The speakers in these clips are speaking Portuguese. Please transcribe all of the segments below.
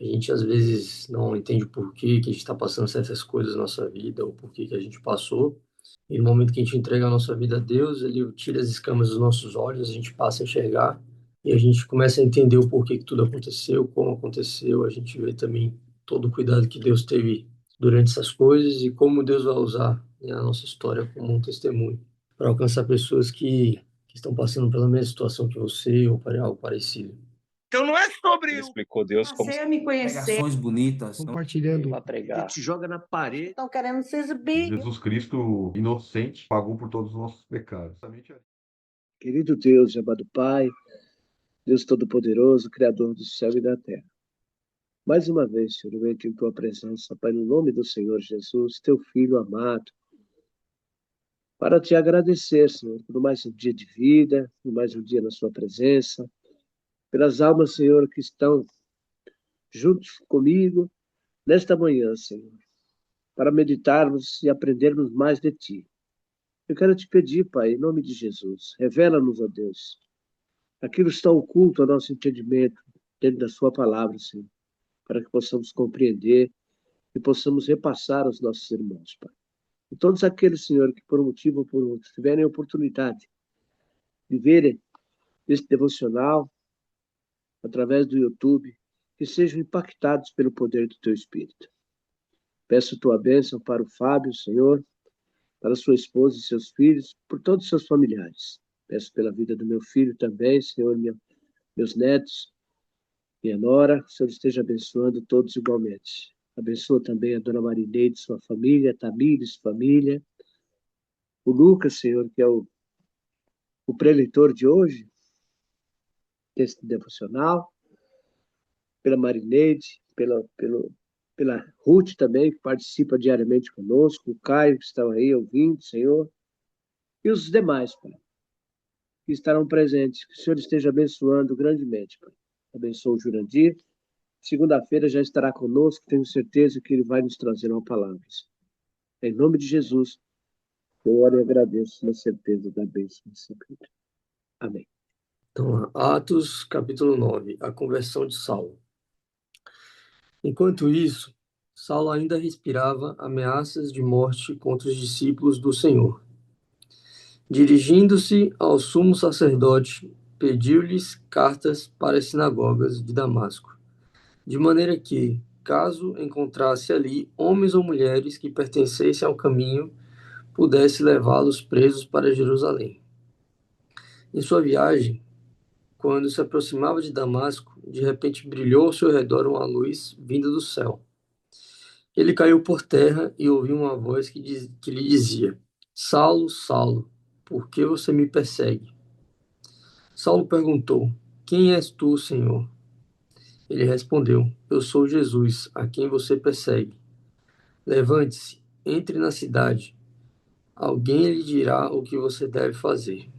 A gente às vezes não entende o porquê que a gente está passando certas coisas na nossa vida, ou porquê que a gente passou. E no momento que a gente entrega a nossa vida a Deus, Ele tira as escamas dos nossos olhos, a gente passa a enxergar e a gente começa a entender o porquê que tudo aconteceu, como aconteceu. A gente vê também todo o cuidado que Deus teve durante essas coisas e como Deus vai usar, né, a nossa história como um testemunho para alcançar pessoas que estão passando pela mesma situação que você ou para algo parecido. Então não é sobre Ele o explicou Deus como Passei a me conhecer. Pregações bonitas. Compartilhando para que pregar. te joga na parede. Estão querendo se exibir. Jesus Cristo, inocente, pagou por todos os nossos pecados. Querido Deus, amado Pai, Deus Todo-Poderoso, Criador do céu e da terra. Mais uma vez, Senhor, eu entro em Tua presença, Pai, no nome do Senhor Jesus, Teu Filho amado, para Te agradecer, Senhor, por mais um dia de vida, por mais um dia na Sua presença, pelas almas, Senhor, que estão juntos comigo nesta manhã, Senhor, para meditarmos e aprendermos mais de Ti. Eu quero Te pedir, Pai, em nome de Jesus, revela-nos, ó Deus, aquilo que está oculto ao nosso entendimento dentro da Sua palavra, Senhor, para que possamos compreender e possamos repassar aos nossos irmãos, Pai. E todos aqueles, Senhor, que por um motivo ou por outro tiverem a oportunidade de verem esse devocional através do YouTube, que sejam impactados pelo poder do Teu Espírito. Peço Tua bênção para o Fábio, Senhor, para sua esposa e seus filhos, por todos os seus familiares. Peço pela vida do meu filho também, Senhor, meus netos, minha nora, que o Senhor esteja abençoando todos igualmente. Abençoa também a dona Marineide, sua família, Tamires, família. O Lucas, Senhor, que é o preleitor de hoje, desse devocional. Pela Marineide, pela Ruth também, que participa diariamente conosco. O Caio, que está aí ouvindo, Senhor. E os demais, Pai, que estarão presentes. Que o Senhor esteja abençoando grandemente, Pai. Abençoa o Jurandir. Segunda-feira já estará conosco, tenho certeza que ele vai nos trazer uma palavra. Em nome de Jesus, eu oro e agradeço na certeza da bênção sempre. Amém. Então, Atos, capítulo 9, a conversão de Saulo. Enquanto isso, Saulo ainda respirava ameaças de morte contra os discípulos do Senhor. Dirigindo-se ao sumo sacerdote, pediu-lhes cartas para as sinagogas de Damasco, de maneira que, caso encontrasse ali homens ou mulheres que pertencessem ao caminho, pudesse levá-los presos para Jerusalém. Em sua viagem, quando se aproximava de Damasco, de repente brilhou ao seu redor uma luz vinda do céu. Ele caiu por terra e ouviu uma voz que lhe dizia: Saulo, Saulo, por que você me persegue? Saulo perguntou: Quem és tu, Senhor? Ele respondeu: Eu sou Jesus, a quem você persegue. Levante-se, entre na cidade. Alguém lhe dirá o que você deve fazer.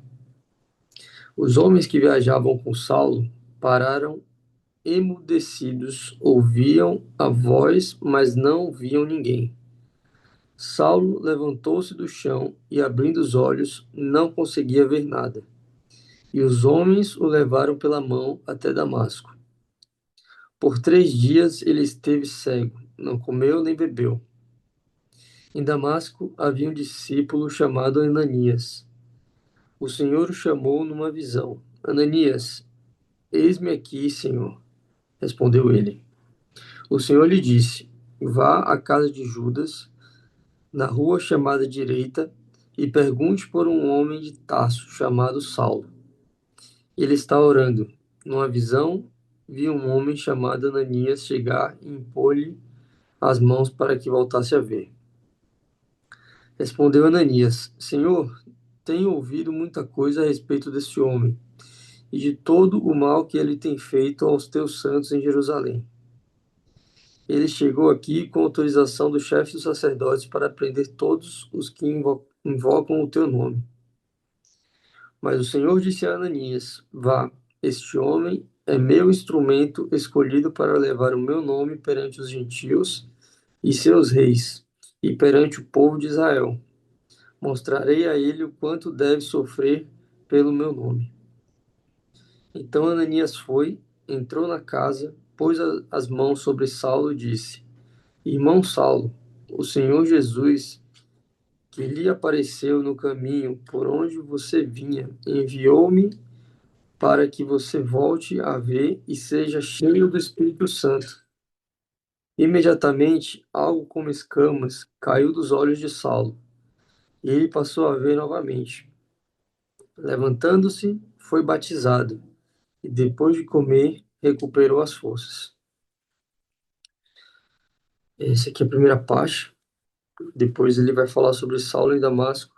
Os homens que viajavam com Saulo pararam emudecidos, ouviam a voz, mas não viam ninguém. Saulo levantou-se do chão e, abrindo os olhos, não conseguia ver nada. E os homens o levaram pela mão até Damasco. Por 3 dias ele esteve cego, não comeu nem bebeu. Em Damasco havia um discípulo chamado Ananias. O Senhor o chamou numa visão. Ananias, eis-me aqui, Senhor, respondeu ele. O Senhor lhe disse: Vá à casa de Judas, na rua chamada Direita, e pergunte por um homem de Tarso chamado Saulo. Ele está orando. Numa visão, vi um homem chamado Ananias chegar e impor-lhe as mãos para que voltasse a ver. Respondeu Ananias: Senhor, tenho ouvido muita coisa a respeito desse homem e de todo o mal que ele tem feito aos teus santos em Jerusalém. Ele chegou aqui com autorização do chefe dos sacerdotes para prender todos os que invocam o teu nome. Mas o Senhor disse a Ananias: Vá, este homem é meu instrumento escolhido para levar o meu nome perante os gentios e seus reis, e perante o povo de Israel. Mostrarei a ele o quanto deve sofrer pelo meu nome. Então Ananias foi, entrou na casa pôs as mãos sobre Saulo e disse: Irmão Saulo, o Senhor Jesus, que lhe apareceu no caminho por onde você vinha, enviou-me para que você volte a ver e seja cheio do Espírito Santo. Imediatamente, algo como escamas caiu dos olhos de Saulo, e ele passou a ver novamente. Levantando-se, foi batizado, e depois de comer, recuperou as forças. Essa aqui é a primeira parte. Depois ele vai falar sobre Saulo em Damasco.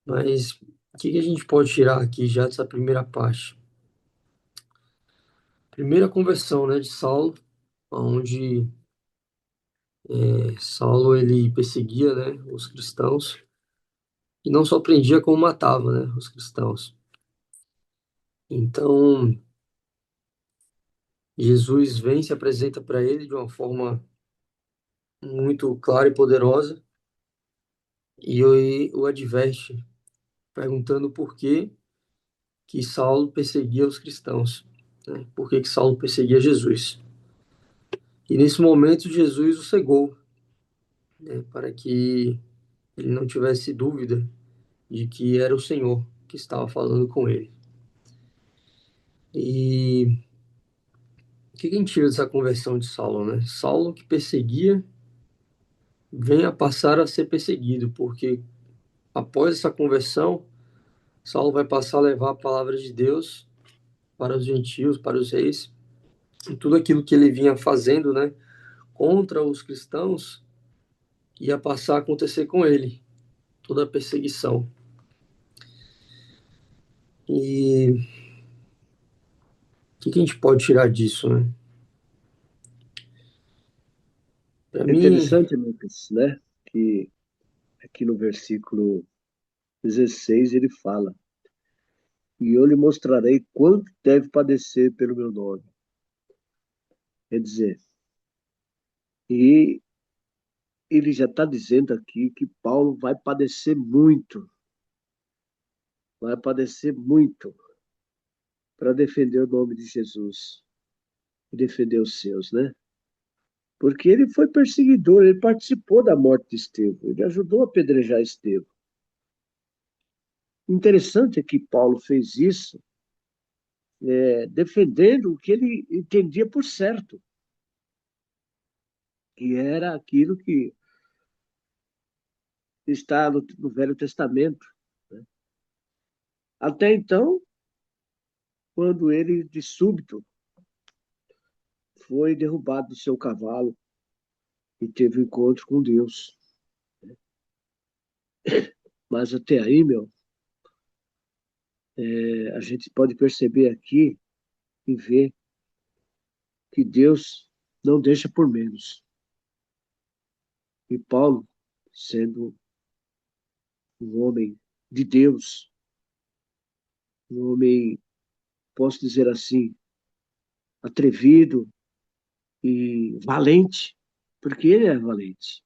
Mas o que a gente pode tirar aqui já dessa primeira parte? Primeira conversão, né, de Saulo, onde Saulo ele perseguia, né, os cristãos e não só prendia como matava, né, os cristãos. Então Jesus vem e se apresenta para ele de uma forma muito clara e poderosa e o adverte, perguntando por que Saulo perseguia os cristãos, né? Por que Saulo perseguia Jesus. E nesse momento Jesus o cegou, né? Para que ele não tivesse dúvida de que era o Senhor que estava falando com ele. E o que a gente tira dessa conversão de Saulo, né? Saulo que perseguia vem a passar a ser perseguido, porque após essa conversão, Saulo vai passar a levar a palavra de Deus para os gentios, para os reis, e tudo aquilo que ele vinha fazendo, né, contra os cristãos, ia passar a acontecer com ele, toda a perseguição. E o que a gente pode tirar disso, né? Para É mim, interessante, Lucas, né? Que aqui no versículo 16 ele fala: E eu lhe mostrarei quanto deve padecer pelo meu nome. Quer dizer, e ele já está dizendo aqui que Paulo vai padecer muito para defender o nome de Jesus e defender os seus, né? Porque ele foi perseguidor, ele participou da morte de Estevão, ele ajudou a apedrejar Estevão. Interessante é que Paulo fez isso defendendo o que ele entendia por certo, que era aquilo que está no Velho Testamento, né? Até então, quando ele, de súbito, foi derrubado do seu cavalo e teve um encontro com Deus. Mas até aí, a gente pode perceber aqui e ver que Deus não deixa por menos. E Paulo, sendo um homem de Deus, um homem, posso dizer assim, atrevido e valente, porque ele é valente.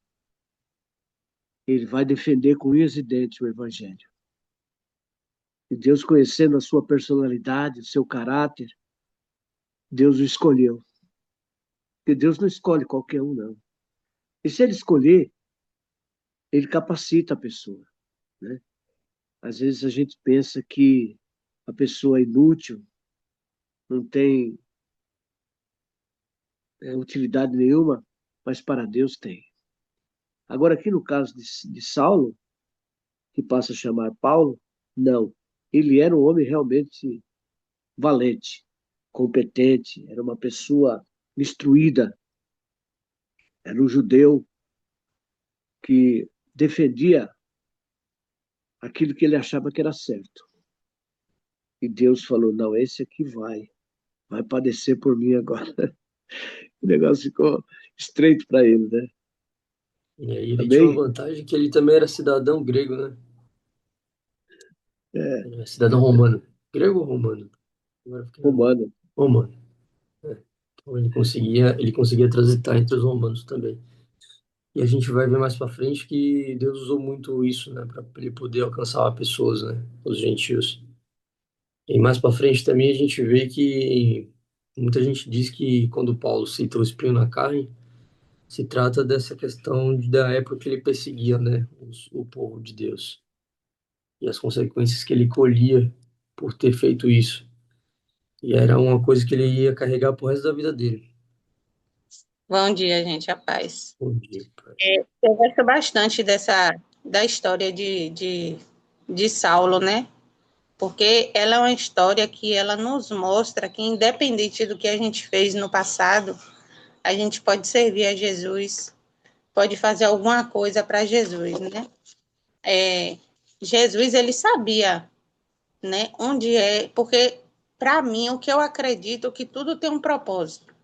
Ele vai defender com unhas e dentes o Evangelho. E Deus, conhecendo a sua personalidade, o seu caráter, Deus o escolheu. Porque Deus não escolhe qualquer um, não. E se ele escolher, ele capacita a pessoa, né? Às vezes a gente pensa que a pessoa é inútil, não tem utilidade nenhuma, mas para Deus tem. Agora, aqui no caso de Saulo, que passa a chamar Paulo, não. Ele era um homem realmente valente, competente, era uma pessoa instruída, era um judeu que defendia aquilo que ele achava que era certo. E Deus falou: não, esse aqui vai padecer por mim agora. O negócio ficou estreito para ele, né? e aí ele tinha uma Amém? vantagem que ele também era cidadão grego, né? É, Cidadão romano. Grego ou romano? Agora eu fiquei na dúvida. romano. Romano. É. Então ele conseguia transitar entre os romanos também. E a gente vai ver mais para frente que Deus usou muito isso, né, para ele poder alcançar pessoas, né, os gentios. E mais para frente também a gente vê que Muita gente diz que quando Paulo cita o espinho na carne, se trata dessa questão da época que ele perseguia, né, o povo de Deus e as consequências que ele colhia por ter feito isso. E era uma coisa que ele ia carregar pro resto da vida dele. Bom dia, gente, a paz. Bom dia, pai. Eu gosto bastante da história de Saulo, né? Porque ela é uma história que ela nos mostra que, independente do que a gente fez no passado, a gente pode servir a Jesus, pode fazer alguma coisa para Jesus, né? Jesus, ele sabia, né, onde é, porque, para mim, o que eu acredito é que tudo tem um propósito.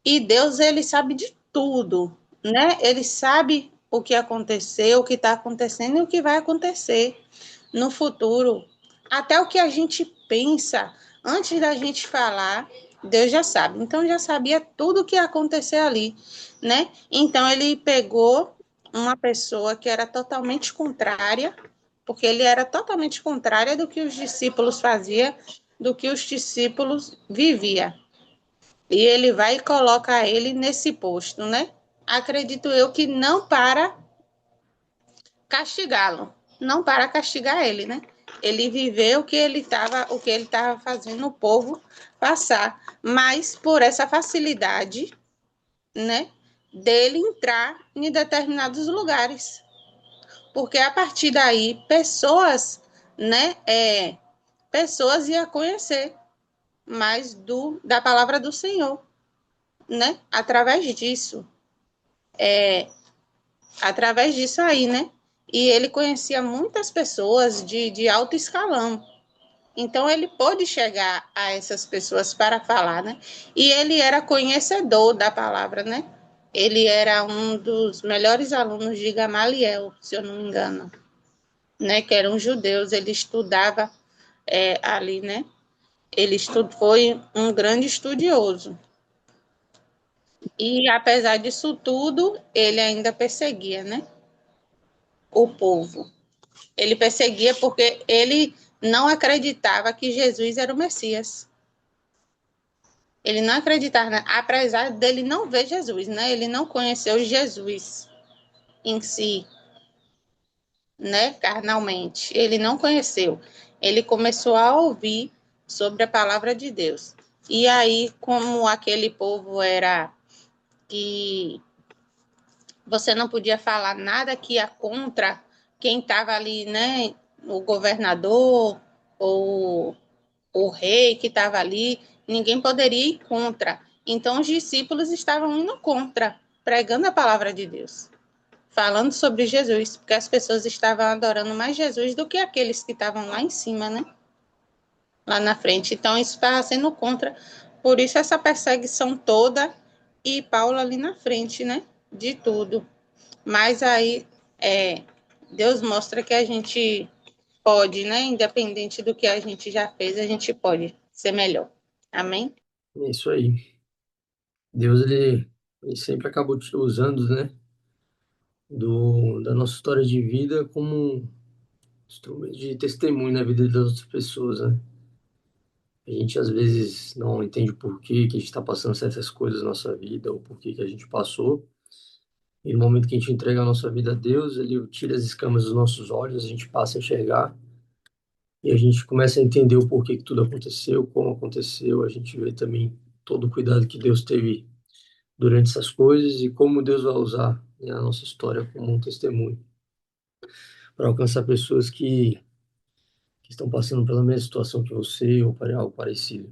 E Deus, ele sabe de tudo, né? Ele sabe o que aconteceu, o que está acontecendo e o que vai acontecer no futuro. Até o que a gente pensa, antes da gente falar, Deus já sabe. Então, já sabia tudo o que ia acontecer ali, né? Então, ele pegou uma pessoa que era totalmente contrária, porque ele era totalmente contrária do que os discípulos faziam, do que os discípulos viviam. E ele vai e coloca ele nesse posto, né? Acredito eu que não para castigá-lo, não para castigar ele, né? Ele viveu o que ele estava fazendo o povo passar, mas por essa facilidade, né, dele entrar em determinados lugares, porque a partir daí pessoas, né, pessoas iam conhecer mais da palavra do Senhor, né? Através disso aí, né? E ele conhecia muitas pessoas de alto escalão. Então, ele pôde chegar a essas pessoas para falar, né? E ele era conhecedor da palavra, né? Ele era um dos melhores alunos de Gamaliel, se eu não me engano, né? Que eram judeus. Ele estudava ali, né? Foi um grande estudioso. E, apesar disso tudo, ele ainda perseguia, né? O povo. Ele perseguia porque ele não acreditava que Jesus era o Messias. Ele não acreditava, né? Apesar dele não ver Jesus, né? Ele não conheceu Jesus em si, né? Carnalmente. Ele não conheceu. Ele começou a ouvir sobre a palavra de Deus. E aí, como aquele povo era que você não podia falar nada que ia contra quem estava ali, né? O governador ou o rei que estava ali, ninguém poderia ir contra. Então, os discípulos estavam indo contra, pregando a palavra de Deus, falando sobre Jesus, porque as pessoas estavam adorando mais Jesus do que aqueles que estavam lá em cima, né? Lá na frente. Então, isso estava sendo contra. Por isso, essa perseguição toda e Paulo ali na frente, né? De tudo. Mas aí, Deus mostra que a gente pode, né? Independente do que a gente já fez, a gente pode ser melhor. Amém? É isso aí. Deus, ele sempre acaba usando, né, da nossa história de vida como um instrumento de testemunho na vida das outras pessoas, né? A gente às vezes não entende o porquê que a gente está passando certas coisas na nossa vida, ou porquê que a gente passou. E no momento que a gente entrega a nossa vida a Deus, Ele tira as escamas dos nossos olhos, a gente passa a enxergar, e a gente começa a entender o porquê que tudo aconteceu, como aconteceu, a gente vê também todo o cuidado que Deus teve durante essas coisas e como Deus vai usar, né, a nossa história como um testemunho para alcançar pessoas que estão passando pela mesma situação que você ou para algo parecido.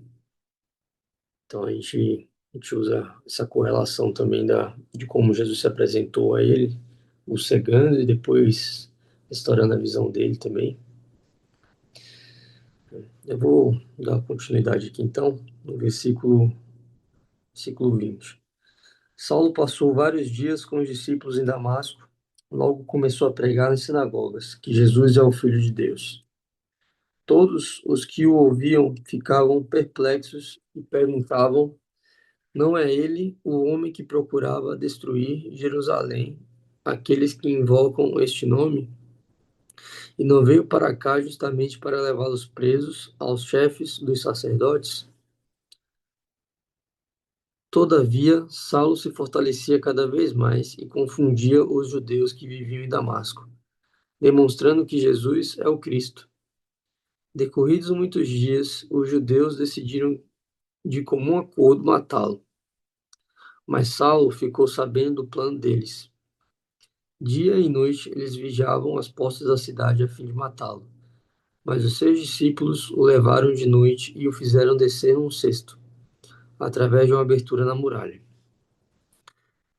Então a gente usa essa correlação também de como Jesus se apresentou a ele, o cegando e depois restaurando a visão dele também. Eu vou dar continuidade aqui então, no versículo 20. Saulo passou vários dias com os discípulos em Damasco. Logo começou a pregar nas sinagogas que Jesus é o Filho de Deus. Todos os que o ouviam ficavam perplexos e perguntavam: não é ele o homem que procurava destruir Jerusalém, aqueles que invocam este nome? E não veio para cá justamente para levá-los presos aos chefes dos sacerdotes? Todavia, Saulo se fortalecia cada vez mais e confundia os judeus que viviam em Damasco, demonstrando que Jesus é o Cristo. Decorridos muitos dias, os judeus decidiram de comum acordo matá-lo, mas Saulo ficou sabendo do plano deles. Dia e noite eles vigiavam as portas da cidade a fim de matá-lo. Mas os seus discípulos o levaram de noite e o fizeram descer num cesto, através de uma abertura na muralha.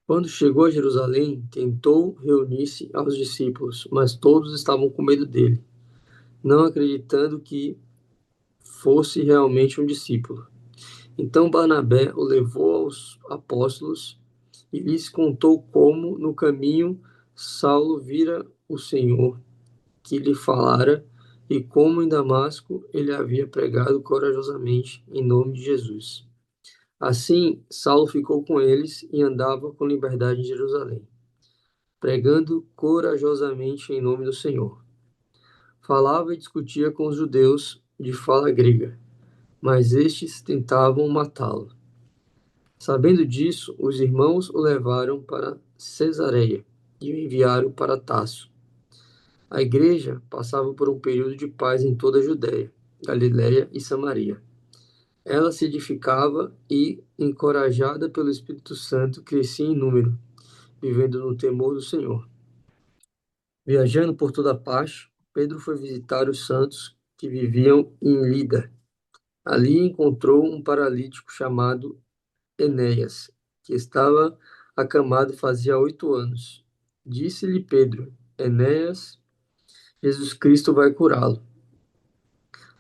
Quando chegou a Jerusalém, tentou reunir-se aos discípulos, mas todos estavam com medo dele, não acreditando que fosse realmente um discípulo. Então Barnabé o levou aos apóstolos e lhes contou como, no caminho, Saulo vira o Senhor que lhe falara e como em Damasco ele havia pregado corajosamente em nome de Jesus. Assim, Saulo ficou com eles e andava com liberdade em Jerusalém, pregando corajosamente em nome do Senhor. Falava e discutia com os judeus de fala grega, mas estes tentavam matá-lo. Sabendo disso, os irmãos o levaram para Cesareia e o enviaram para Tarso. A igreja passava por um período de paz em toda a Judéia, Galiléia e Samaria. Ela se edificava e, encorajada pelo Espírito Santo, crescia em número, vivendo no temor do Senhor. Viajando por toda parte, Pedro foi visitar os santos que viviam em Lida. Ali encontrou um paralítico chamado Enéas, que estava acamado fazia 8 anos. Disse-lhe Pedro: Enéas, Jesus Cristo vai curá-lo.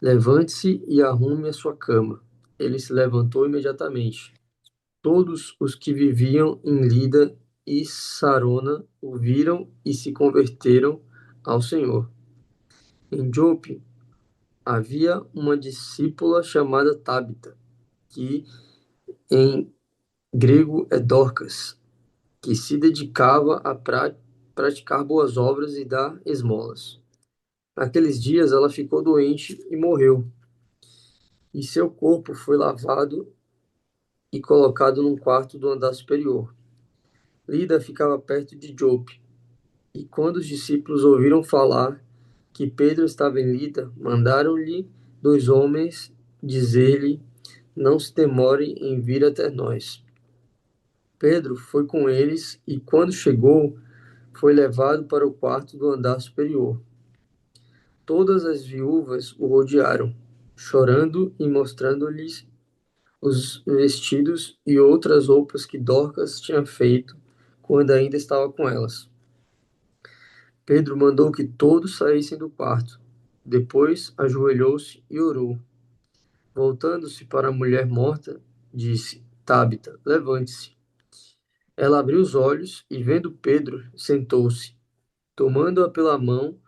Levante-se e arrume a sua cama. Ele se levantou imediatamente. Todos os que viviam em Lida e Sarona o viram e se converteram ao Senhor. Em Jope havia uma discípula chamada Tabita, que em grego é Dorcas, que se dedicava a praticar boas obras e dar esmolas. Naqueles dias ela ficou doente e morreu, e seu corpo foi lavado e colocado num quarto do andar superior. Lida ficava perto de Jope, e quando os discípulos ouviram falar que Pedro estava em Lida, mandaram-lhe 2 homens dizer-lhe: Não se demore em vir até nós. Pedro foi com eles e, quando chegou, foi levado para o quarto do andar superior. Todas as viúvas o rodearam, chorando e mostrando-lhes os vestidos e outras roupas que Dorcas tinha feito quando ainda estava com elas. Pedro mandou que todos saíssem do quarto. Depois ajoelhou-se e orou. Voltando-se para a mulher morta, disse: Tabita, levante-se. Ela abriu os olhos e, vendo Pedro, sentou-se. Tomando-a pela mão,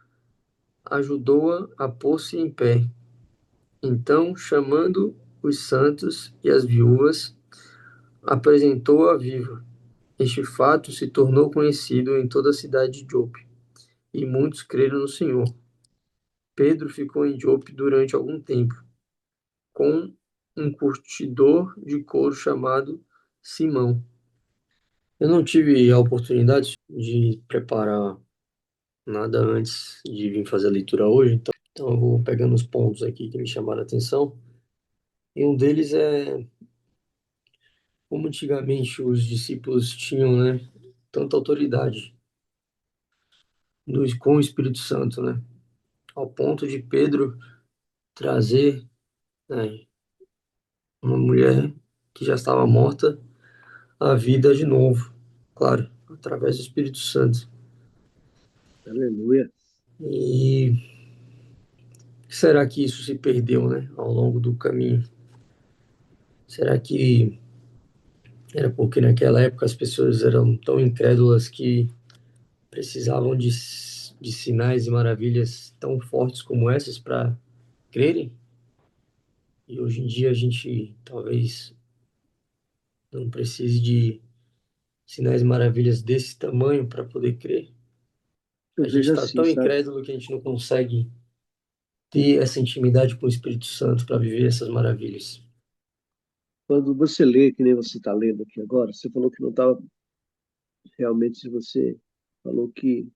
ajudou-a a pôr-se em pé. Então, chamando os santos e as viúvas, apresentou-a viva. Este fato se tornou conhecido em toda a cidade de Jope, e muitos creram no Senhor. Pedro ficou em Jope durante algum tempo, com um curtidor de couro chamado Simão. Eu não tive a oportunidade de preparar nada antes de vir fazer a leitura hoje, então eu vou pegando os pontos aqui que me chamaram a atenção. E um deles é como antigamente os discípulos tinham, né, tanta autoridade com o Espírito Santo, né, ao ponto de Pedro trazer, né, uma mulher que já estava morta à vida de novo, claro, através do Espírito Santo. Aleluia. E será que isso se perdeu, né, ao longo do caminho? Será que era porque naquela época as pessoas eram tão incrédulas que precisavam de sinais e maravilhas tão fortes como essas para crerem? E hoje em dia a gente talvez não precise de sinais e maravilhas desse tamanho para poder crer. Eu A gente vejo está assim, tão sabe? incrédulo que a gente não consegue ter essa intimidade com o Espírito Santo para viver essas maravilhas. Quando você lê, que nem você está lendo aqui agora, você falou que não estava, realmente você falou que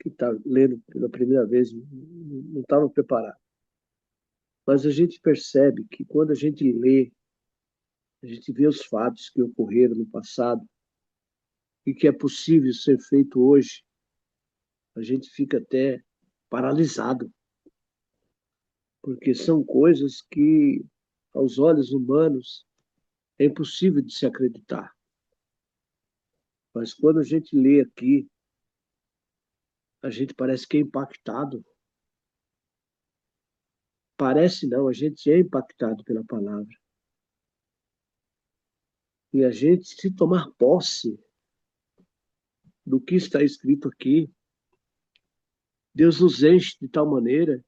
está lendo pela primeira vez, não estava preparado. Mas a gente percebe que quando a gente lê, a gente vê os fatos que ocorreram no passado e que é possível ser feito hoje, a gente fica até paralisado, porque são coisas que, aos olhos humanos, é impossível de se acreditar. Mas quando a gente lê aqui, a gente parece que é impactado. Parece não, a gente é impactado pela palavra. E a gente, se tomar posse do que está escrito aqui, Deus nos enche de tal maneira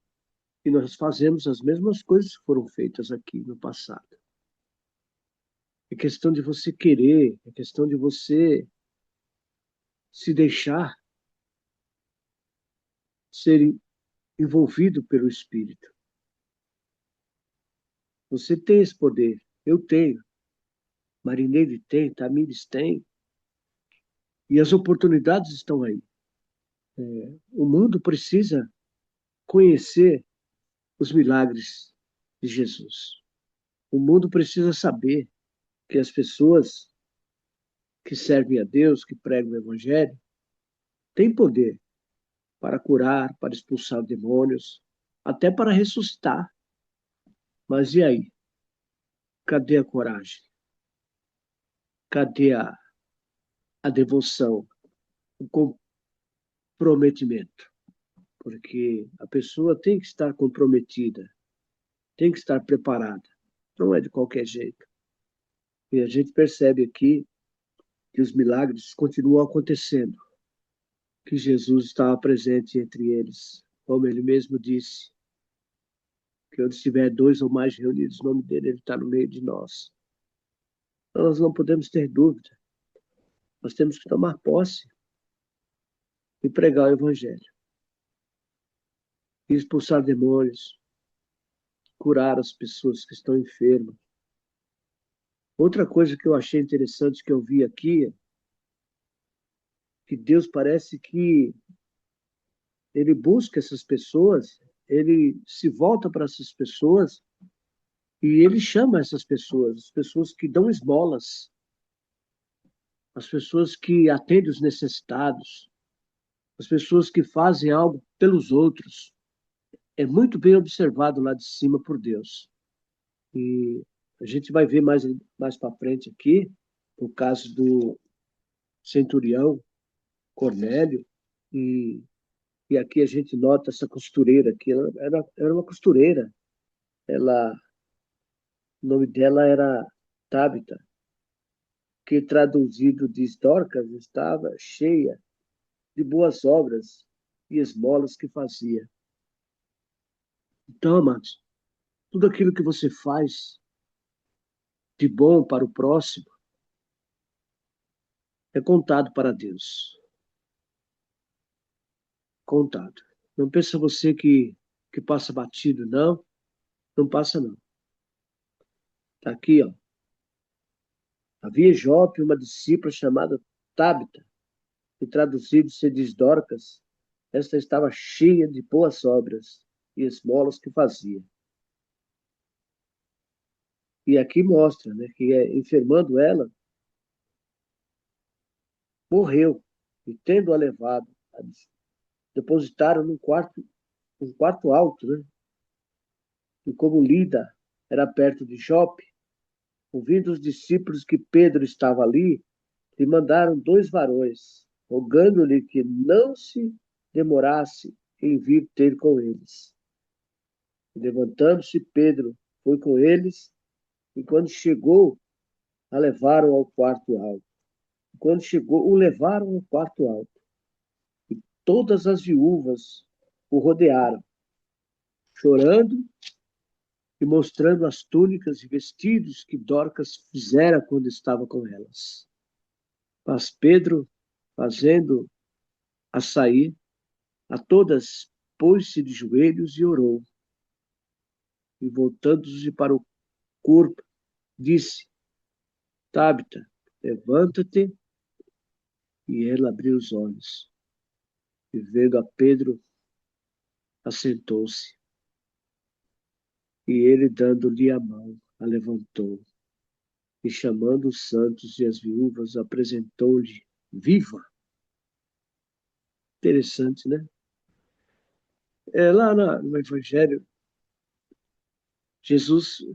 que nós fazemos as mesmas coisas que foram feitas aqui no passado. É questão de você querer, é questão de você se deixar ser envolvido pelo Espírito. Você tem esse poder, eu tenho, Marineide tem, Tamires tem, e as oportunidades estão aí. O mundo precisa conhecer os milagres de Jesus. O mundo precisa saber que as pessoas que servem a Deus, que pregam o Evangelho, têm poder para curar, para expulsar demônios, até para ressuscitar. Mas e aí? Cadê a coragem? Cadê a devoção? O comprometimento? Porque a pessoa tem que estar comprometida, tem que estar preparada. Não é de qualquer jeito. E a gente percebe aqui que os milagres continuam acontecendo, que Jesus estava presente entre eles, como ele mesmo disse, que onde estiver dois ou mais reunidos no nome dele, ele está no meio de nós. Nós não podemos ter dúvida, nós temos que tomar posse e pregar o evangelho, e expulsar demônios, curar as pessoas que estão enfermas. Outra coisa que eu achei interessante que eu vi aqui é que Deus parece que ele busca essas pessoas, ele se volta para essas pessoas e ele chama essas pessoas, as pessoas que dão esmolas, as pessoas que atendem os necessitados, as pessoas que fazem algo pelos outros. É muito bem observado lá de cima por Deus. E a gente vai ver mais para frente aqui, o caso do centurião Cornélio, e aqui a gente nota essa costureira aqui, ela era uma costureira, ela, o nome dela era Tabita, que traduzido diz Dorcas, estava cheia de boas obras e esmolas que fazia. Então, amados, tudo aquilo que você faz de bom para o próximo é contado para Deus. Contado. Não pensa você que passa batido, não. Não passa, não. Está aqui, ó. Havia em Jope uma discípula chamada Tabita, que traduzido se diz Dorcas. Esta estava cheia de boas obras e esmolas que fazia. E aqui mostra, né, que enfermando ela, morreu. E tendo-a levado, depositaram um quarto alto, né? E como Lida era perto de Jope, ouvindo os discípulos que Pedro estava ali, lhe mandaram 2 varões, rogando-lhe que não se demorasse em vir ter com eles. E levantando-se, Pedro foi com eles, e quando chegou, a levaram ao quarto alto. E quando chegou, o levaram ao quarto alto. E todas as viúvas o rodearam, chorando e mostrando as túnicas e vestidos que Dorcas fizera quando estava com elas. Mas Pedro, fazendo a sair, a todas pôs-se de joelhos e orou. E voltando-se para o corpo, disse: Tabita, levanta-te. E ela abriu os olhos. E vendo a Pedro, assentou-se. E ele, dando-lhe a mão, a levantou. E chamando os santos e as viúvas, apresentou-lhe viva. Interessante, né? Lá no Evangelho, Jesus,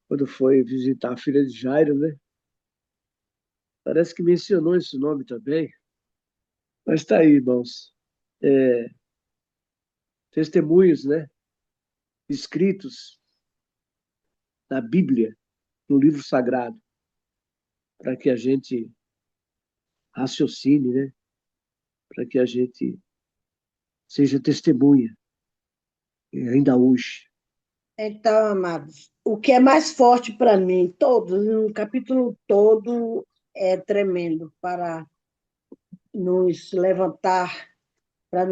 quando foi visitar a filha de Jairo, né? Parece que mencionou esse nome também. Mas está aí, irmãos. Testemunhos, né? Escritos na Bíblia, no livro sagrado, para que a gente raciocine, né? Para que a gente seja testemunha, ainda hoje. Então, amados, o que é mais forte para mim, todos, no capítulo todo, é tremendo para nos levantar, para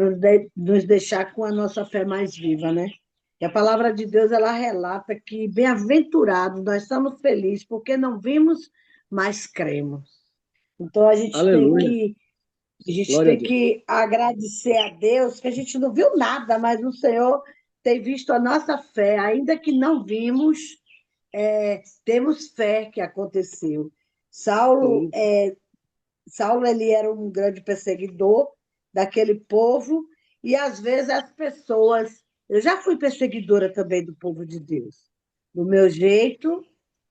nos deixar com a nossa fé mais viva, né? E a palavra de Deus, ela relata que, bem-aventurados, nós estamos felizes porque não vimos, mas cremos. Então, Aleluia. a gente Glória a tem Deus. que agradecer a Deus, que a gente não viu nada, mas o Senhor tem visto a nossa fé, ainda que não vimos, temos fé que aconteceu. Saulo, Sim. Saulo ele era um grande perseguidor daquele povo, e às vezes as pessoas. Eu já fui perseguidora também do povo de Deus. Do meu jeito,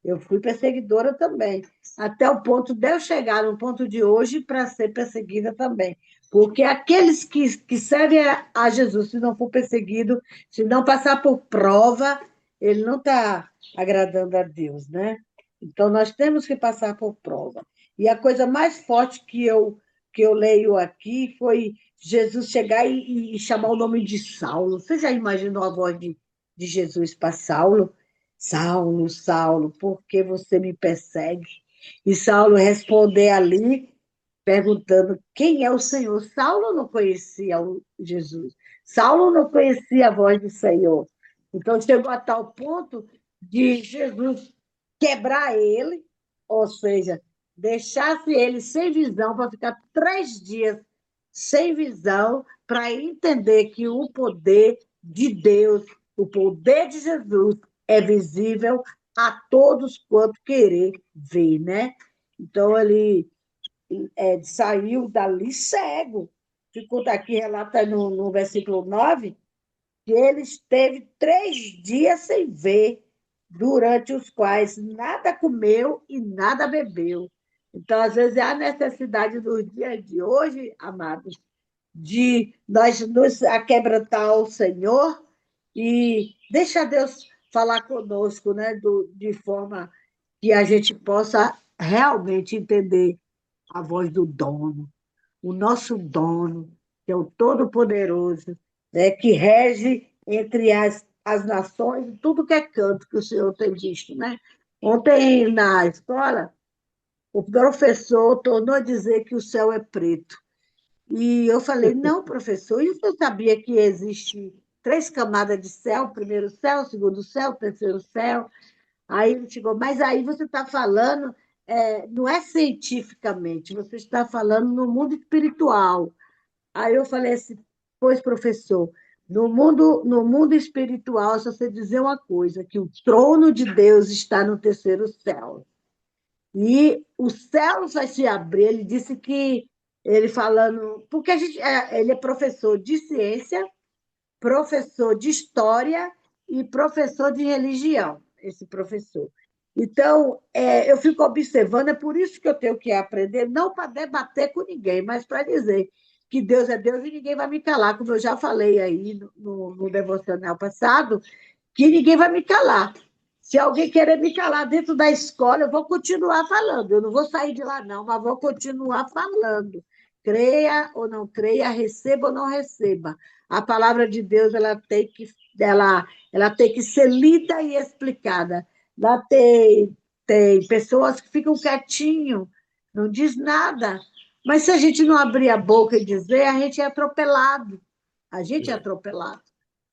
eu fui perseguidora também. Até o ponto de eu chegar no ponto de hoje para ser perseguida também. Porque aqueles que servem a Jesus, se não for perseguido, se não passar por prova, ele não está agradando a Deus, né? Então, nós temos que passar por prova. E a coisa mais forte que eu leio aqui foi Jesus chegar e chamar o nome de Saulo. Você já imaginou a voz de Jesus para Saulo? Saulo, Saulo, por que você me persegue? E Saulo responder ali, perguntando quem é o Senhor. Saulo não conhecia Jesus. Saulo não conhecia a voz do Senhor. Então, chegou a tal ponto de Jesus quebrar ele, ou seja, deixasse ele sem visão para ficar 3 dias sem visão, para entender que o poder de Deus, o poder de Jesus é visível a todos quanto querer ver, né? Então, ele saiu dali cego. Ficou daqui, relata no versículo 9, que ele esteve 3 dias sem ver, durante os quais nada comeu e nada bebeu. Então, às vezes, é a necessidade do dia de hoje, amados, de nós nos aquebrantar ao Senhor e deixar Deus falar conosco, né? De forma que a gente possa realmente entender a voz do dono, o nosso dono, que é o Todo-Poderoso, né, que rege entre as nações, tudo que é canto que o Senhor tem visto. Né? Ontem, na escola, o professor tornou a dizer que o céu é preto. E eu falei, não, professor, e você sabia que existe 3 camadas de céu? Primeiro céu, segundo céu, terceiro céu. Aí ele chegou, mas aí você está falando, não é cientificamente, você está falando no mundo espiritual. Aí eu falei assim, pois, professor, no mundo espiritual, só você dizer uma coisa, que o trono de Deus está no terceiro céu. E o céu vai se abrir, ele disse que, ele falando, porque ele é professor de ciência, professor de história e professor de religião, esse professor. Então, eu fico observando, é por isso que eu tenho que aprender, não para debater com ninguém, mas para dizer que Deus é Deus e ninguém vai me calar, como eu já falei aí no devocional passado, que ninguém vai me calar. Se alguém querer me calar dentro da escola, eu vou continuar falando. Eu não vou sair de lá, não, mas vou continuar falando. Creia ou não creia, receba ou não receba. A palavra de Deus ela tem que ser lida e explicada. Lá tem pessoas que ficam quietinho, não diz nada. Mas se a gente não abrir a boca e dizer, a gente é atropelado. A gente é atropelado.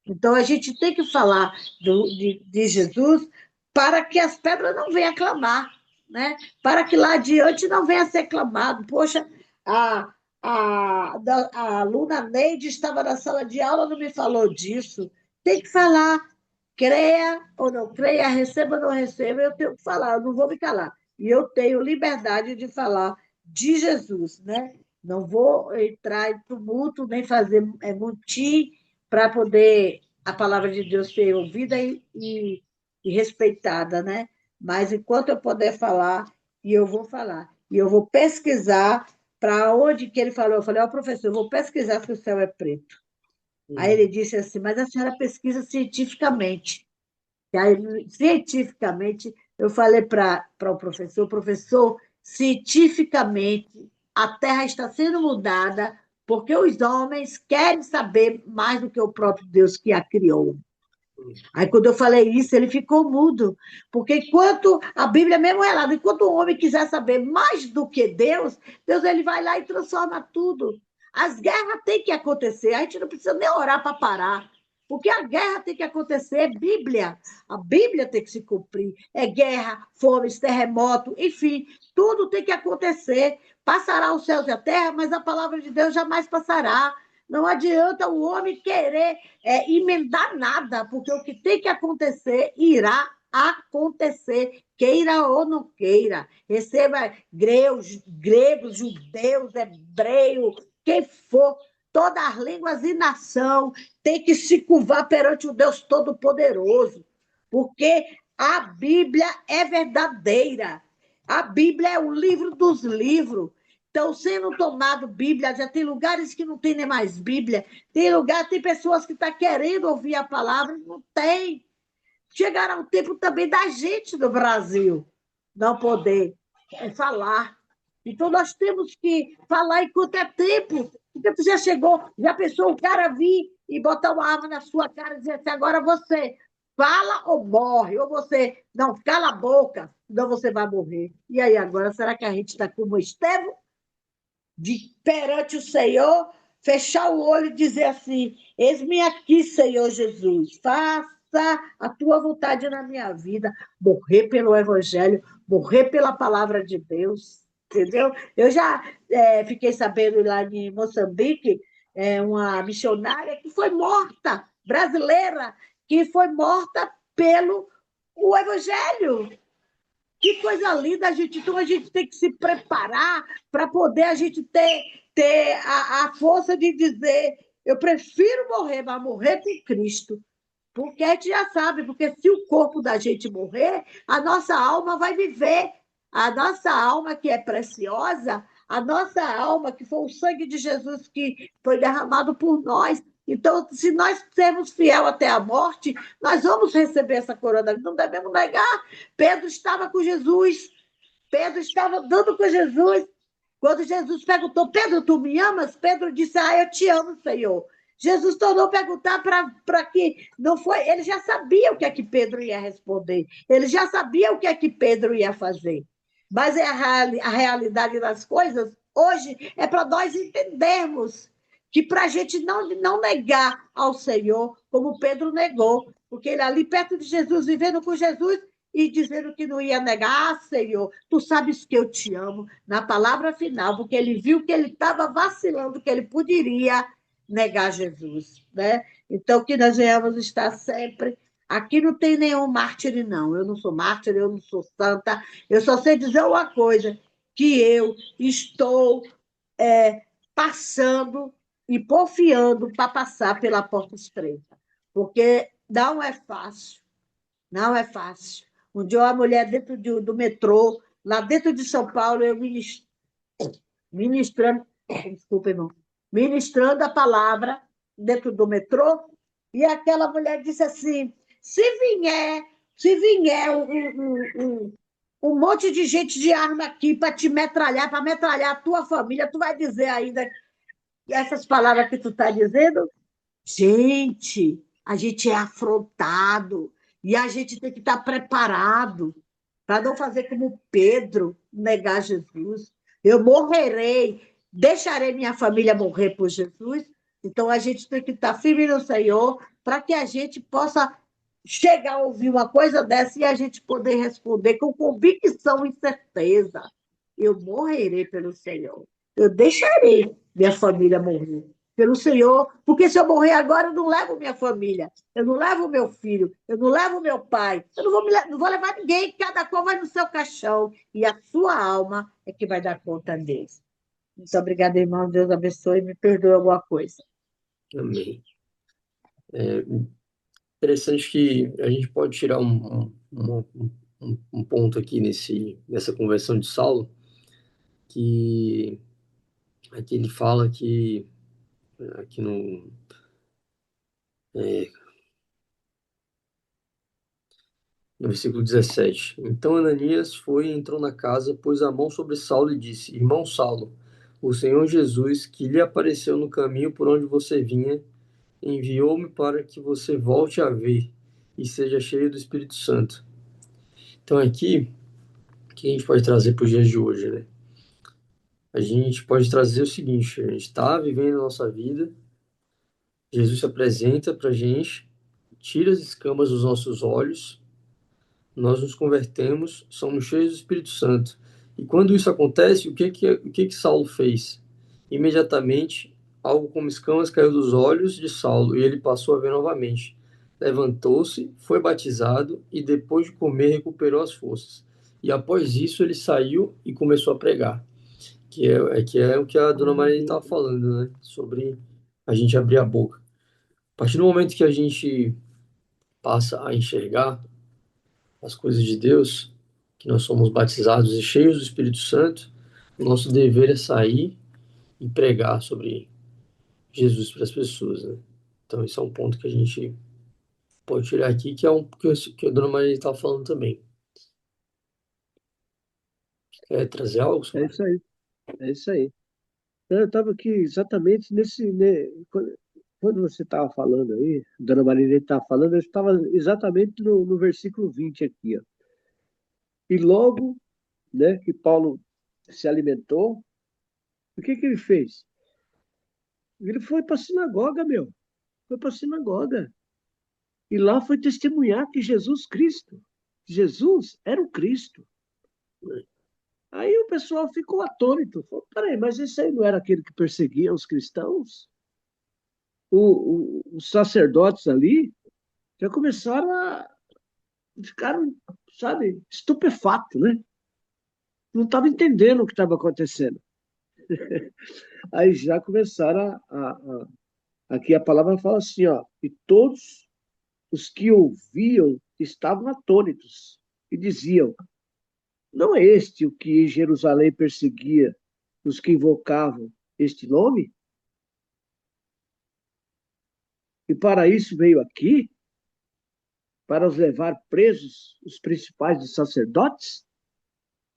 Então, a gente tem que falar de Jesus para que as pedras não venham clamar, né? Para que lá adiante não venha a ser clamado. Poxa, a, a aluna Neide estava na sala de aula, não me falou disso. Tem que falar, creia ou não creia, receba ou não receba, eu tenho que falar, eu não vou me calar. E eu tenho liberdade de falar de Jesus, né? Não vou entrar em tumulto, nem fazer mutim para poder a palavra de Deus ser ouvida e respeitada, né? Mas enquanto eu puder falar, e eu vou falar, e eu vou pesquisar para onde que ele falou. Eu falei, ó, professor, eu vou pesquisar se o céu é preto. Aí ele disse assim, mas a senhora pesquisa cientificamente. E aí, cientificamente, eu falei para o professor, cientificamente, a Terra está sendo mudada porque os homens querem saber mais do que o próprio Deus que a criou. Aí, quando eu falei isso, ele ficou mudo, porque enquanto a Bíblia mesmo relata, enquanto o homem quiser saber mais do que Deus, Deus ele vai lá e transforma tudo. As guerras têm que acontecer, a gente não precisa nem orar para parar, porque a guerra tem que acontecer, é Bíblia, a Bíblia tem que se cumprir, é guerra, fomes, terremoto, enfim, tudo tem que acontecer. Passará os céus e a terra, mas a palavra de Deus jamais passará. Não adianta o homem querer emendar nada, porque o que tem que acontecer irá acontecer, queira ou não queira. Receba gregos, judeus, hebreus, quem for, todas as línguas e nação tem que se curvar perante o Deus Todo-Poderoso, porque a Bíblia é verdadeira. A Bíblia é o livro dos livros. Estão sendo tomado Bíblia, já tem lugares que não tem nem mais Bíblia, tem pessoas que estão querendo ouvir a palavra, não tem. Chegará o tempo também da gente do Brasil não poder falar. Então, nós temos que falar enquanto é tempo. Porque tu já chegou, já pensou o cara vir e botar uma arma na sua cara e dizer assim, agora você fala ou morre, ou você não, cala a boca, senão você vai morrer. E aí, agora, será que a gente está como Estevão? De perante o Senhor, fechar o olho e dizer assim, eis-me aqui, Senhor Jesus, faça a tua vontade na minha vida, morrer pelo Evangelho, morrer pela palavra de Deus, entendeu? Eu já fiquei sabendo lá em Moçambique, uma missionária que foi morta, brasileira, que foi morta pelo o Evangelho. Que coisa linda, então a gente tem que se preparar para poder a gente ter a força de dizer eu prefiro morrer, mas morrer com Cristo. Porque a gente já sabe, porque se o corpo da gente morrer, a nossa alma vai viver. A nossa alma que é preciosa, a nossa alma que foi o sangue de Jesus que foi derramado por nós. Então, se nós sermos fiel até a morte, nós vamos receber essa coroa. Não devemos negar. Pedro estava com Jesus. Pedro estava andando com Jesus. Quando Jesus perguntou, Pedro, tu me amas? Pedro disse, eu te amo, Senhor. Jesus tornou a perguntar para que não foi. Ele já sabia o que é que Pedro ia responder. Ele já sabia o que é que Pedro ia fazer. Mas a realidade das coisas hoje é para nós entendermos que para a gente não negar ao Senhor, como Pedro negou, porque ele ali perto de Jesus, vivendo com Jesus, e dizendo que não ia negar, Senhor, tu sabes que eu te amo, na palavra final, porque ele viu que ele estava vacilando, que ele poderia negar Jesus, né? Então, que nós venhamos estar sempre... Aqui não tem nenhum mártir, não. Eu não sou mártir, eu não sou santa. Eu só sei dizer uma coisa, que eu estou passando e porfiando para passar pela porta estreita, porque não é fácil, não é fácil. Um dia uma mulher dentro do metrô, lá dentro de São Paulo, eu ministrando, desculpa, irmão, ministrando a palavra dentro do metrô, e aquela mulher disse assim, se vier um monte de gente de arma aqui para te metralhar, para metralhar a tua família, tu vai dizer ainda essas palavras que tu está dizendo? Gente, a gente é afrontado e a gente tem que estar preparado para não fazer como Pedro, negar Jesus. Eu morrerei, deixarei minha família morrer por Jesus. Então, a gente tem que estar firme no Senhor para que a gente possa chegar a ouvir uma coisa dessa e a gente poder responder com convicção e certeza. Eu morrerei pelo Senhor. Eu deixarei minha família morrer pelo Senhor, porque se eu morrer agora, eu não levo minha família, eu não levo meu filho, eu não levo meu pai, eu não vou levar ninguém, cada qual vai no seu caixão, e a sua alma é que vai dar conta deles. Muito obrigada, irmão. Deus abençoe e me perdoe alguma coisa. Amém. Interessante que a gente pode tirar um ponto aqui nessa conversão de Saulo, que aqui ele fala que, aqui no versículo 17: Então Ananias foi e entrou na casa, pôs a mão sobre Saulo e disse: Irmão Saulo, o Senhor Jesus, que lhe apareceu no caminho por onde você vinha, enviou-me para que você volte a ver e seja cheio do Espírito Santo. Então aqui, o que a gente pode trazer para os dias de hoje, né? A gente pode trazer o seguinte: a gente está vivendo a nossa vida, Jesus se apresenta para a gente, tira as escamas dos nossos olhos, nós nos convertemos, somos cheios do Espírito Santo. E quando isso acontece, o que que Saulo fez? Imediatamente, algo como escamas caiu dos olhos de Saulo e ele passou a ver novamente. Levantou-se, foi batizado e depois de comer recuperou as forças. E após isso ele saiu e começou a pregar, que é o que a dona Maria estava falando, né? Sobre a gente abrir a boca. A partir do momento que a gente passa a enxergar as coisas de Deus, que nós somos batizados e cheios do Espírito Santo, o nosso dever é sair e pregar sobre Jesus para as pessoas, né? Então, esse é um ponto que a gente pode tirar aqui, que é que a dona Maria estava falando também. Quer trazer algo, É Samara? isso aí, é isso aí. Eu estava aqui exatamente quando você estava falando aí, Dona Maria estava falando, eu estava exatamente no versículo 20 aqui, ó. E logo, né, que Paulo se alimentou, o que que ele fez? Ele foi para a sinagoga, meu. Foi para a sinagoga. E lá foi testemunhar que Jesus era o Cristo. Aí o pessoal ficou atônito. Falou, peraí, mas esse aí não era aquele que perseguia os cristãos? Os sacerdotes ali já começaram a ficar, sabe, estupefatos, né? Não estavam entendendo o que estava acontecendo. Aí já começaram aqui a palavra fala assim, ó, e todos os que ouviam estavam atônitos e diziam, não é este o que em Jerusalém perseguia os que invocavam este nome? E para isso veio aqui? Para os levar presos os principais dos sacerdotes?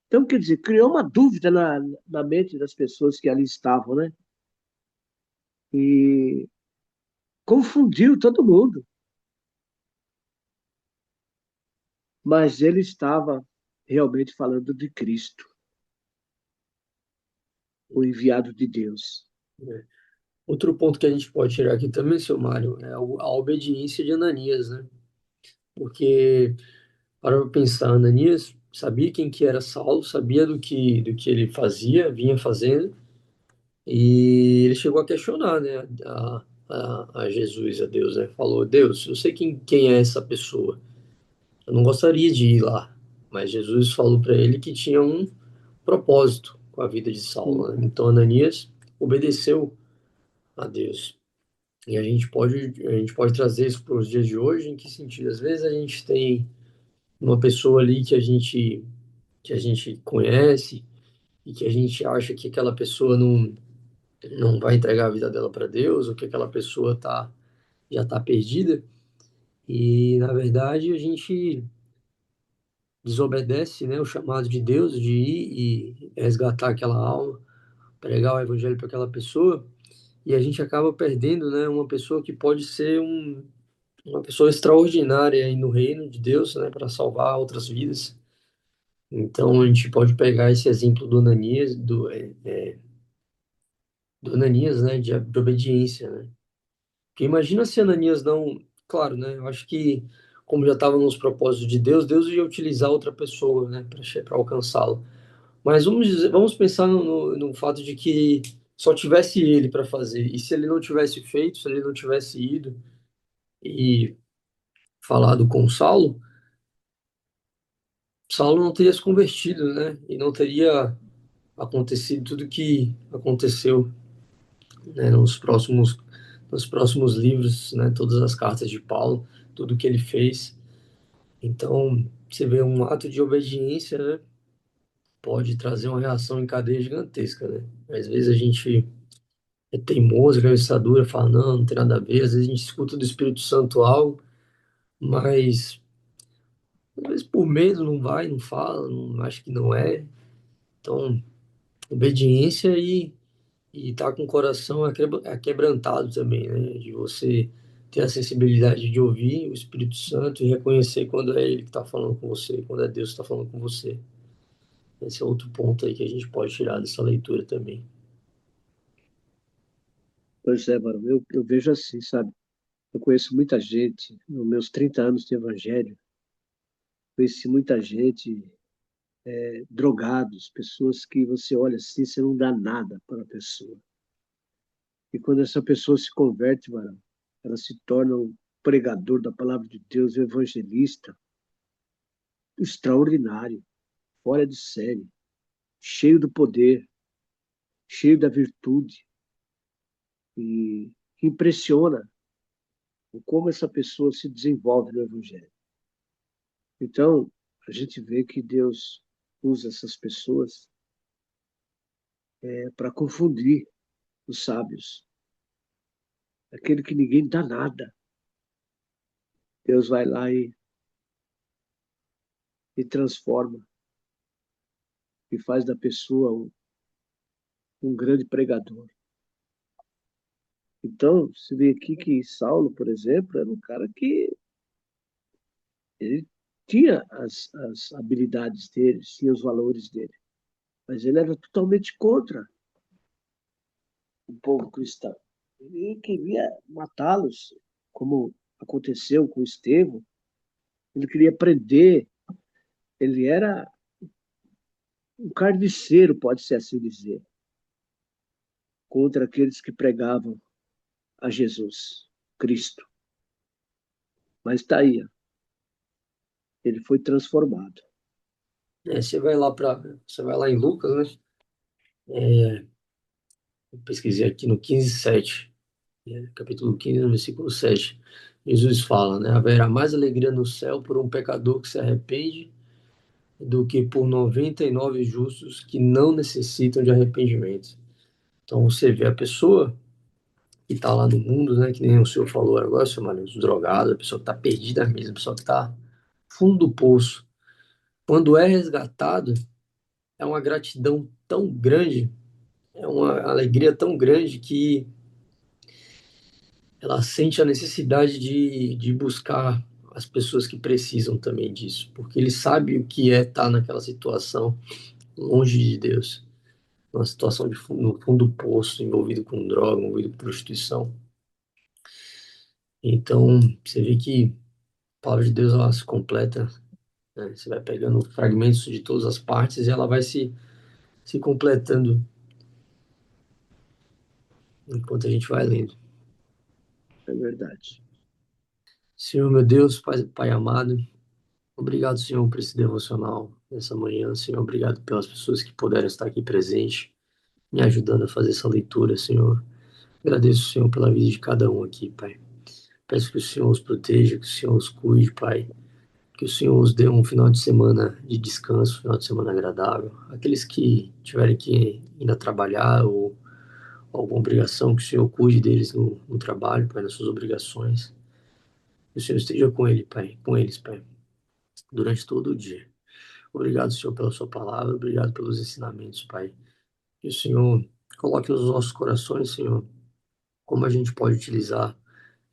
Então, quer dizer, criou uma dúvida na mente das pessoas que ali estavam, né? E confundiu todo mundo. Mas ele estava realmente falando de Cristo, o enviado de Deus. Outro ponto que a gente pode tirar aqui também, seu Mário, é a obediência de Ananias, né? Porque, para pensar, Ananias sabia quem que era Saulo, sabia do que ele fazia, vinha fazendo, e ele chegou a questionar, né, a Jesus, a Deus, né? Falou, Deus, eu sei quem é essa pessoa, eu não gostaria de ir lá, mas Jesus falou para ele que tinha um propósito com a vida de Saulo, né? Então Ananias obedeceu a Deus. E a gente pode trazer isso para os dias de hoje, em que sentido? Às vezes a gente tem uma pessoa ali que a gente conhece e que a gente acha que aquela pessoa não vai entregar a vida dela para Deus, ou que aquela pessoa já está perdida, e na verdade a gente desobedece, né, o chamado de Deus de ir e resgatar aquela alma, pregar o evangelho para aquela pessoa, e a gente acaba perdendo, né, uma pessoa que pode ser uma pessoa extraordinária aí no reino de Deus, né, para salvar outras vidas. Então a gente pode pegar esse exemplo do Ananias, do Ananias, né, de obediência, né? Porque imagina se Ananias não, claro, né? Eu acho que como já estava nos propósitos de Deus, Deus ia utilizar outra pessoa, né, para alcançá-lo. Mas vamos pensar no fato de que só tivesse ele para fazer. E se ele não tivesse feito, se ele não tivesse ido e falado com Saulo, Saulo não teria se convertido, né? E não teria acontecido tudo que aconteceu, né, nos próximos livros, né? Todas as cartas de Paulo, tudo que ele fez. Então, você vê um ato de obediência, né? Pode trazer uma reação em cadeia gigantesca, né? Às vezes a gente é teimoso, cabeça dura, fala, não, não tem nada a ver. Às vezes a gente escuta do Espírito Santo algo, mas às vezes por medo não vai, não fala, não acha que não é. Então, obediência e tá com o coração aquebrantado também, né? De você ter a sensibilidade de ouvir o Espírito Santo e reconhecer quando é Ele que está falando com você, quando é Deus que está falando com você. Esse é outro ponto aí que a gente pode tirar dessa leitura também. Pois é, mano, eu vejo assim, sabe? Eu conheço muita gente, nos meus 30 anos de evangelho, conheci muita gente, drogados, pessoas que você olha assim, você não dá nada para a pessoa. E quando essa pessoa se converte, mano, ela se torna um pregador da palavra de Deus, um evangelista extraordinário, fora de série, cheio do poder, cheio da virtude, e impressiona o como essa pessoa se desenvolve no evangelho. Então, a gente vê que Deus usa essas pessoas para confundir os sábios. Aquele que ninguém dá nada. Deus vai lá e transforma, e faz da pessoa um grande pregador. Então, você vê aqui que Saulo, por exemplo, era um cara que ele tinha as habilidades dele, tinha os valores dele, mas ele era totalmente contra o povo cristão. Ele queria matá-los, como aconteceu com Estevão. Ele queria prender. Ele era um carniceiro, pode-se assim dizer, contra aqueles que pregavam a Jesus Cristo. Mas está aí, ó, ele foi transformado. Você vai lá em Lucas, né? Eu pesquisei aqui no 15:7, capítulo 15, no versículo 7. Jesus fala, né? Haverá mais alegria no céu por um pecador que se arrepende do que por 99 justos que não necessitam de arrependimento. Então você vê a pessoa que está lá no mundo, né? Que nem o senhor falou agora, seu Mário, os drogados, a pessoa que está perdida mesmo, a pessoa que está fundo do poço. Quando é resgatado, é uma gratidão tão grande, é uma alegria tão grande que ela sente a necessidade de buscar as pessoas que precisam também disso, porque ele sabe o que é estar naquela situação longe de Deus, numa situação no fundo do poço, envolvido com droga, envolvido com prostituição. Então, você vê que a palavra de Deus ela se completa, né? Você vai pegando fragmentos de todas as partes e ela vai se completando enquanto a gente vai lendo. É verdade. Senhor, meu Deus, Pai amado, obrigado, Senhor, por esse devocional nessa manhã. Senhor, obrigado pelas pessoas que puderam estar aqui presentes, me ajudando a fazer essa leitura, Senhor. Agradeço, Senhor, pela vida de cada um aqui, Pai. Peço que o Senhor os proteja, que o Senhor os cuide, Pai. Que o Senhor os dê um final de semana de descanso, um final de semana agradável. Aqueles que tiverem que ainda trabalhar ou alguma obrigação, que o Senhor cuide deles no trabalho, Pai, nas suas obrigações. Que o Senhor esteja com ele, Pai, com eles, Pai, durante todo o dia. Obrigado, Senhor, pela sua palavra, obrigado pelos ensinamentos, Pai. Que o Senhor coloque nos nossos corações, Senhor, como a gente pode utilizar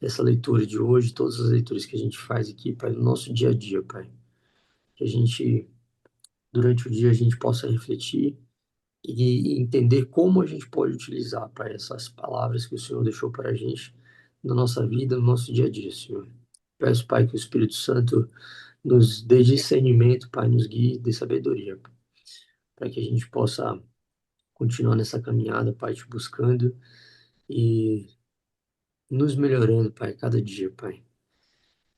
essa leitura de hoje, todas as leituras que a gente faz aqui, Pai, no nosso dia a dia, Pai. Que a gente, durante o dia, a gente possa refletir e entender como a gente pode utilizar, Pai, essas palavras que o Senhor deixou para a gente na nossa vida, no nosso dia a dia, Senhor. Peço, Pai, que o Espírito Santo nos dê discernimento, Pai, nos guie, dê sabedoria, para que a gente possa continuar nessa caminhada, Pai, te buscando e nos melhorando, Pai, cada dia, Pai.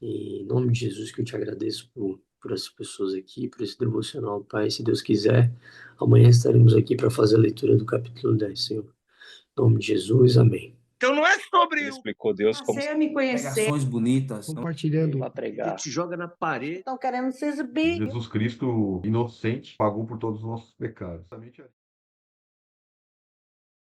E em nome de Jesus que eu te agradeço por essas pessoas aqui, por esse devocional, Pai. Se Deus quiser, amanhã estaremos aqui para fazer a leitura do capítulo 10, Senhor. Em nome de Jesus, amém. Então não é sobre Ele o explicou Deus como Passei a me conhecer. Pregações bonitas. Compartilhando. para pregar. te joga na parede. Estão querendo se exibir. Jesus Cristo, inocente, pagou por todos os nossos pecados. Exatamente.